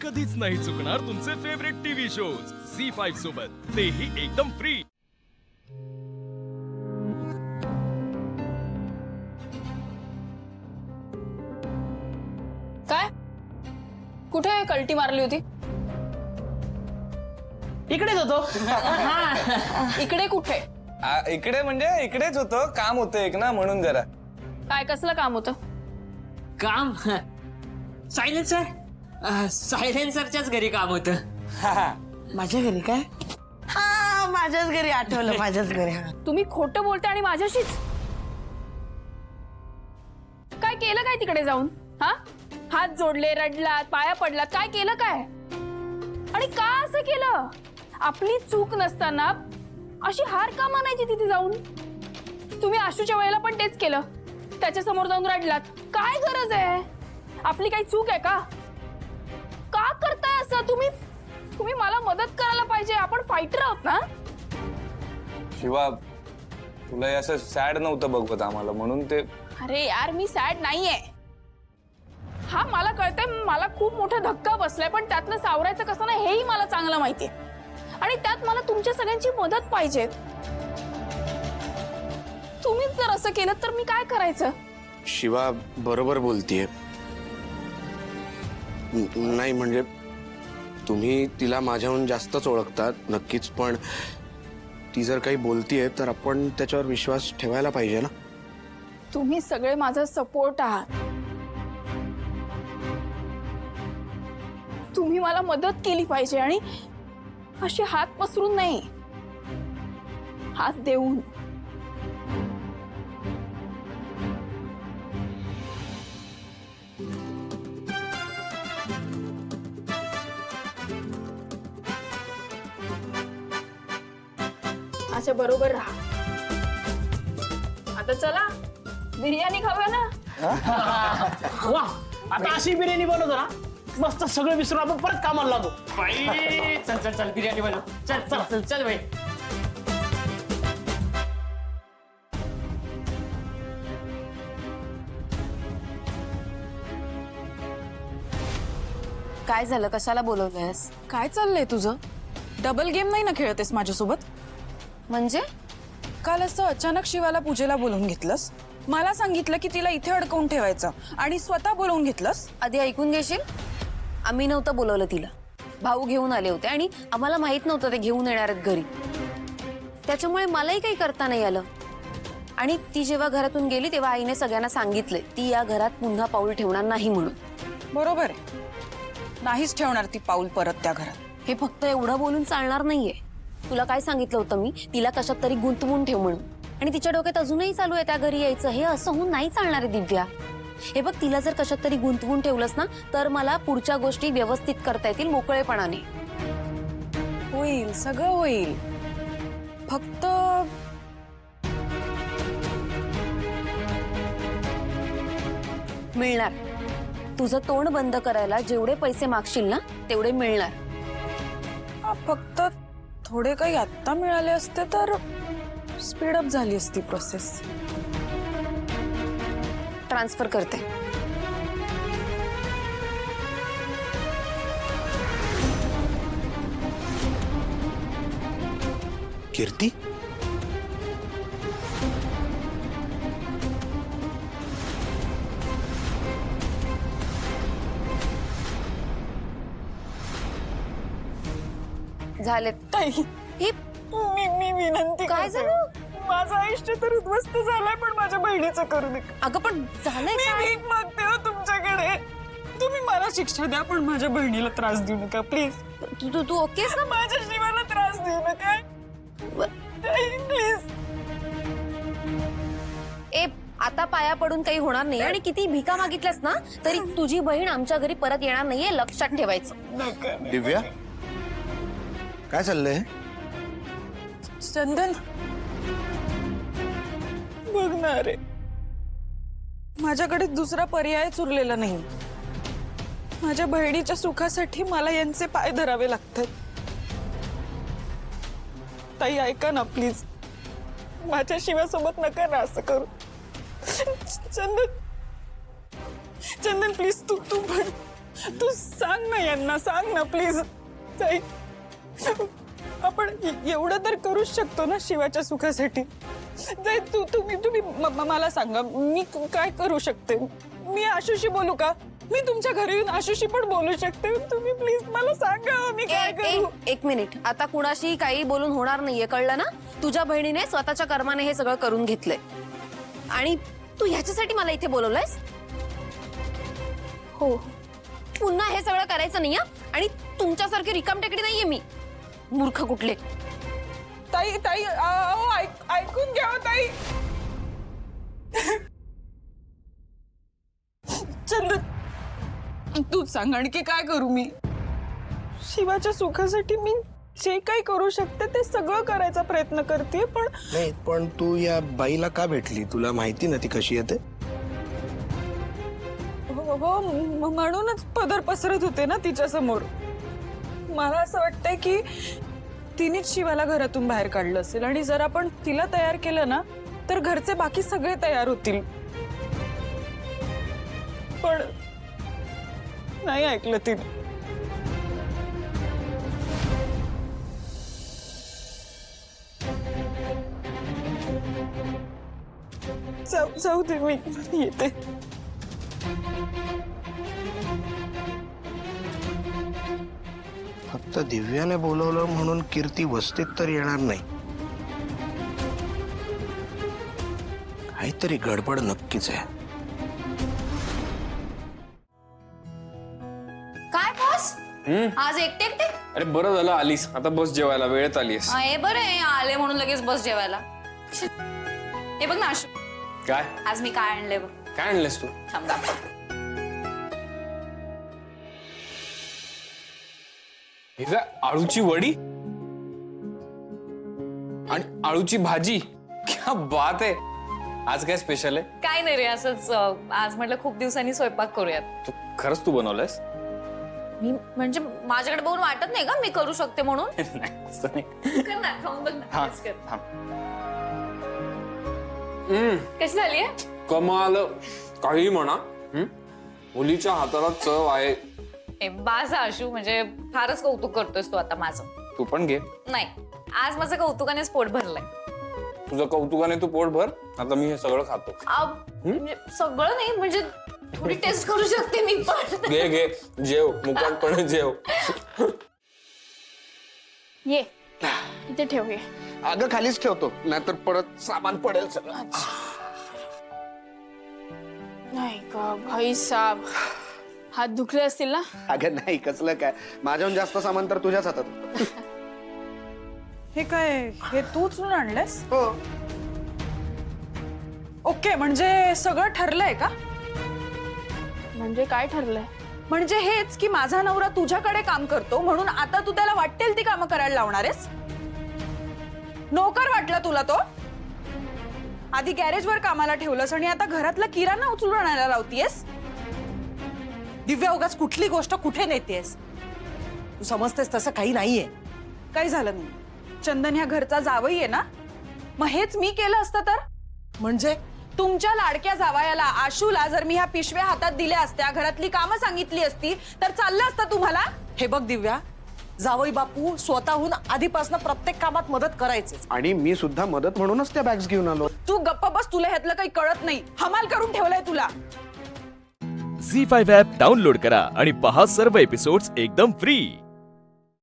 कधीच नाही चुकणार तुमचे फेवरेट टीव्ही शोज झी5 सोबत, तेही एकदम फ्री। काय कुठे कल्टी मारली होती? इकडेच होतो। इकडे कुठे? इकडे म्हणजे इकडेच होतो, काम होतं एक ना, म्हणून जरा। काय कसलं काम होतं? काम सायलेन्सरच्याच घरी काम होतं। माझ्या घरी काय? हा माझ्याच घरी, आठवलं माझ्याच घरी। हा तुम्ही खोटं बोलते आणि माझ्याशीच काय केलं? काय तिकडे जाऊन? हा, हात जोडले, रडलात, पाया पडलात, काय केलं काय? आणि का असं केलं? आपली चूक नसताना अशी हार का मानायची तिथे जाऊन? तुम्ही आशूच्या वेळेला पण तेच केलं, त्याच्या समोर जाऊन रडलात। काय गरज आहे? आपली काही चूक आहे का? का करताय असं? तुम्ही मला मदत करायला पाहिजे, आपण फायटर आहोत ना। शिवा, तुला हे असं सॅड नव्हतं बघवत आम्हाला, म्हणून ते। अरे यार, मी सॅड नाहीये। हा मला कळतंय, मला खूप मोठा धक्का बसलाय, पण त्यातनं सावरायचं कसं ना हेही मला चांगलं माहितीये, आणि त्यात मला तुमच्या सगळ्यांची मदत पाहिजे। तुम्हीच जर असं केलं तर मी काय करायचं? शिवा बरोबर बोलतीये। नाही म्हणजे तुम्ही तिला माझ्याहून जास्तच ओळखतात नक्कीच, पण ती जर काही बोलतीये तर आपण त्याच्यावर विश्वास ठेवायला पाहिजे ना। तुम्ही सगळे माझा सपोर्ट आहात, तुम्ही मला मदत केली पाहिजे, आणि अशी हात पसरून नाही, हात देऊन। अच्छा, बरोबर राहा। आता चला बिर्याणी खाऊया ना। वा, आता अशी बिर्याणी बनवतो ना, मस्त सगळं विसरून आपण परत कामाला लागू। बाई, चल चल चल बिर्याणी बनव, चल चल चल चल बाई। काय झालं? कशाला बोलवलंयस? काय चाललंय तुझं? डबल गेम नाही ना खेळतेस माझ्यासोबत? म्हणजे काल असं अचानक शिवाला पूजेला बोलवून घेतलंस, मला सांगितलं की तिला इथे अडकवून ठेवायचं, आणि स्वतः बोलवून घेतलंस। आधी ऐकून घेशील? आम्ही नव्हतं बोलवलं तिला, भाऊ घेऊन आले होते, आणि आम्हाला माहित नव्हतं ते घेऊन येणार आहेत घरी, त्याच्यामुळे मलाही काही करता नाही आलं। आणि ती जेव्हा घरातून गेली तेव्हा आईने सगळ्यांना सांगितले ती या घरात पुन्हा पाऊल ठेवणार नाही म्हणून। बरोबर आहे, नाहीच ठेवणार ती पाऊल परत त्या घरात। हे फक्त एवढं बोलून चालणार नाहीये। तुला काय सांगितलं होतं मी? तिला कशात तरी गुंतवून ठेव म्हणून, आणि तिच्या डोक्यात अजूनही चालू आहे त्या घरी यायचं। हे असं होऊन नाही चालणार आहे दिव्या। हे बघ, तिला जर कशात तरी गुंतवून ठेवलंस ना तर मला पुढच्या गोष्टी व्यवस्थित करता येतील मोकळेपणाने। होईल, सगळं होईल, फक्त मिळणार। तुझं तोंड बंद करायला जेवढे पैसे मागशील ना तेवढे मिळणार। फक्त थोडे काही आत्ता मिळाले असते तर स्पीडअप झाली असती प्रोसेस। ट्रान्सफर करते। कीर्ती, झाले। हे मी विनंती काय करते. झालं? माझं आयुष्य तर उद्ध्वस्त झालंय, पण माझ्या बहिणीचं करू नका। अगं पण झालंय मी काय? भीक मागते हो तुमच्याकडे, तुम्ही मला शिक्षा द्या, पण माझ्या बहिणीला त्रास देऊ नका प्लीज। तू ओकेस ना? माझ्या शिवाला त्रास देऊ नका प्लीज। ए, आता पाया पडून काही होणार नाही, आणि किती भिका मागितल्यास ना तरी तुझी बहीण आमच्या घरी परत येणार नाहीये, लक्षात ठेवायचं। दिव्या काय चाललंय? चंदन, बघ ना रे, माझ्याकडे दुसरा पर्यायच उरलेला नाही। माझ्या बहिणीच्या सुखासाठी मला यांचे पाय धरावे लागतात। ताई ऐका ना प्लीज, माझ्या शिवासोबत नका ना असं करू। चंदन, चंदन प्लीज, तू पण तू सांग ना यांना, सांग ना प्लीज ताई. आपण एवढं तर करूच शकतो ना शिवाच्या सुखासाठी. ताई तुम्ही मला सांगा, मी काय करू शकते? मी आशुशी बोलू का? मी तुमच्या घरी येऊन आशुशी पण बोलू शकते. तुम्ही प्लीज मला सांगा मी काय करू. एक मिनिट, आता कुणाशी काही बोलून होणार नाहीये, कळलं ना? तुझ्या बहिणीने स्वतःच्या कर्माने हे सगळं करून घेतलंय आणि तू ह्याच्यासाठी मला इथे बोलवलंयस? हो. पुन्हा हे सगळं करायचं नाही. आणि तुमच्यासारखी रिकामटेकडी नाहीये मी, मूर्ख कुठले. ताई ताई ऐकून घ्या ताई. चंदन, तूच सांग आणखी काय करू मी? शिवाच्या सुखासाठी मी जे काही करू शकते ते सगळं करायचा प्रयत्न करते. पण नाही, पण तू या बाईला का भेटली? तुला माहिती ना ती कशी येते? हो, म्हणूनच पदर पसरत होते ना तिच्या समोर. मला असं वाटतंय की तिनेच शिवाला घरातून बाहेर काढलं असेल आणि जर आपण तिला तयार केलं ना तर घरचे बाकी सगळे तयार होतील. पण नाही ऐकलं तिने. जाऊ दे, मी येते. फक्त दिव्याने बोलवलं म्हणून कीर्ती वस्तीत तर येणार नाही. काहीतरी गडबड नक्कीच आहे. काय बॉस, आज एकटे एकटे? अरे बरं झालं आलीस, आता बस जेवायला वेळेत आलीस. हे बरं आहे, आले म्हणून लगेच बस जेवायला. हे बघ ना आशू, काय आज मी काय आणलंय बघ. काय आणलंस तू? थांब दाखवते. हे काय, आळूची वडी आणि आळूची भाजी? क्या बात आहे. आज काय स्पेशल आहे? काय नाही रे, असंच आज म्हटलं खूप दिवसांनी स्वयंपाक करूयात. खरंच तू बनवलंयस? मी म्हणजे माझ्याकडे बघून वाटत नाही का मी करू शकते म्हणून? नाही, असं नाही. कर ना, खाऊन बघ ना. हा, तेच कर. थांब. कशी झालीये? कमाल. काही म्हणा, मुलीच्या हाताला चव आहे. बाजा आशू, म्हणजे फारच कौतुक करतोयस तू आता माझं. तू पण घे. नाही, आज माझं कौतुकानेच पोट भरलंय. तुझं कौतुकाने तू पोट भर, आता मी हे सगळं खातो. म्हणजे सगळं नाही, म्हणजे थोडी टेस्ट करू शकते मी पण. घे घे, जेव, मुकाटपणे जेव. ये इथे ठेव. ये अगं खालीच ठेवतो, नाहीतर परत सामान पडेल सगळं. नाही का भाई साहब, हात दुखले असतील ना? अगं नाही, कसलं काय, माझ्याहून जास्त सामान तर तुझ्याच हातात होतं. हे काय, हे तू उचलून आणलंस? हो. ओके, म्हणजे सगळं ठरलंय का? म्हणजे काय ठरलंय? म्हणजे हेच की माझा नवरा तुझ्याकडे काम करतो म्हणून आता तू त्याला वाटेल ती कामं करायला लावणार आहेस? नोकर वाटला तुला तो? आधी गॅरेजवर कामाला ठेवलंस आणि आता घरातला किराणा उचलून आणायला लावतीयस? दिव्या, उगाच कुठली गोष्ट कुठे नेतेस? तू समजतेस तसं काही नाहीये. काही झालं नाही. चंदन ह्या घरचा जावई आहे ना, मग हेच मी केलं असतं तर? म्हणजे तुमच्या लाडक्या जावयाला आशूला जर मी ह्या पिशव्या हातात दिल्या असत्या, घरातली कामं सांगितली असती तर चाललं असतं तुम्हाला? हे बघ दिव्या, जावई बापू स्वतःहून आधीपासून प्रत्येक कामात मदत करायचे आणि मी सुद्धा मदत म्हणूनच त्या बॅग्स घेऊन आलो. तू गप्प बस, तुला ह्यातलं काही कळत नाही. हमाल करून ठेवलंय तुला. झी5 ॲप डाउनलोड करा आणि पहा सर्व एपिसोड्स एकदम फ्री.